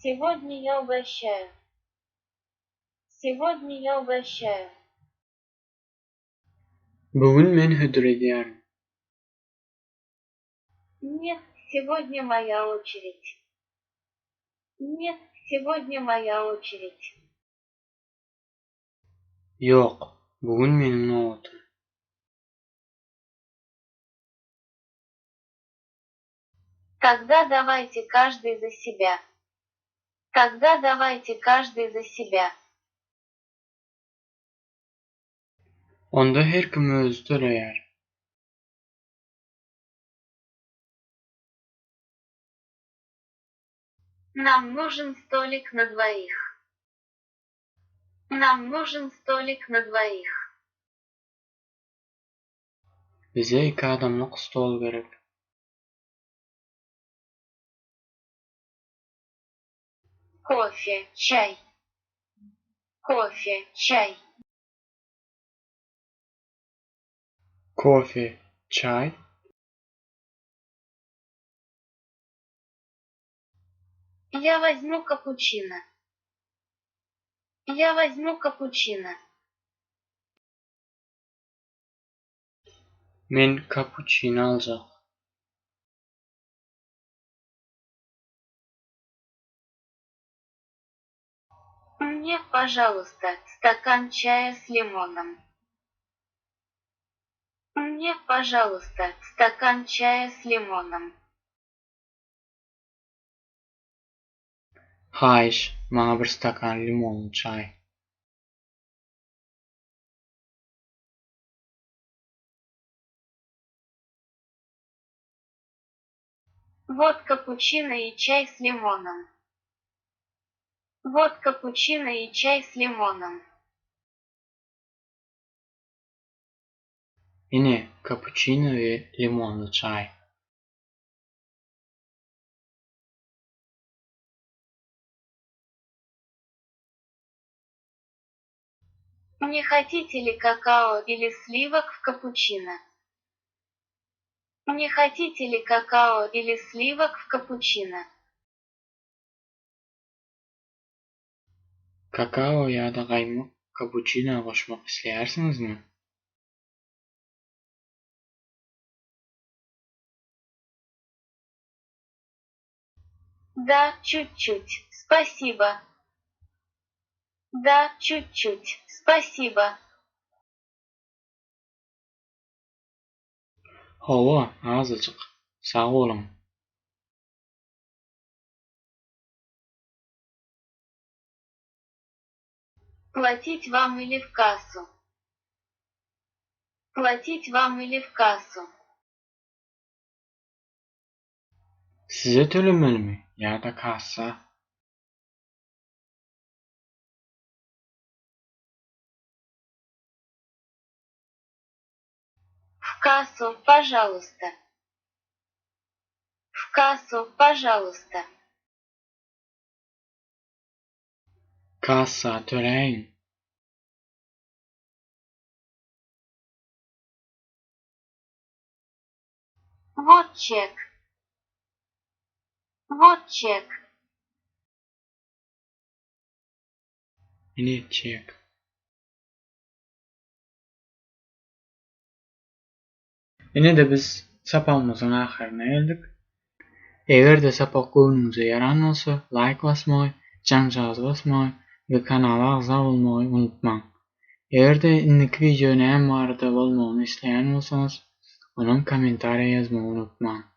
Сегодня я угощаю. Сегодня я угощаю. Bugün men hödür edýärim. Нет, сегодня моя очередь. Нет, сегодня моя очередь. Ýok, bugün meniň nowatym. Тогда давайте каждый за себя. Тогда давайте каждый за себя. Onda her kim özü töreýär. Нам нужен столик на двоих. Нам нужен столик на двоих. Bize 2 adamlyk stol gerek. Кофе, чай. Кофе, чай. Kofe, çay. Я возьму капучино. Я возьму капучино. Men cappuccino aljak. Мне, пожалуйста, стакан чая с лимоном. Мне, пожалуйста, стакан чая с лимоном. Haýyş, maňa bir stakan limonly çay. Вот капучино и чай с лимоном. Вот капучино и чай с лимоном. Ine cappuccino we limonly çay. Не хотите ли какао или сливок в капучино? Не хотите ли какао или сливок в капучино? Kakao ýa-da gaýmak cappuccino goşmak isleýärsiňizmi? Да, чуть-чуть, спасибо. Да, чуть-чуть, спасибо. Hawa, azajyk. Sag boluň. Платить вам или в кассу? Платить вам или в кассу? Size tölemelimi ýa-da kassa? В кассу, пожалуйста. В кассу, пожалуйста. Kassa töleýin. Вот чек. Вот чек. Ine çek. Ine-de biz sapamyzyň ahyryna geldik. Eger-de sapak göwnüňize ýaran bolsa, like basmagy, jaňjagy basmagy we kanala agza bolmagy unutmaň. Eger-de indiki video näme barada bolmagyny isleýän bolsaňyz, onuň kommentariýa ýazmagy unutmaň.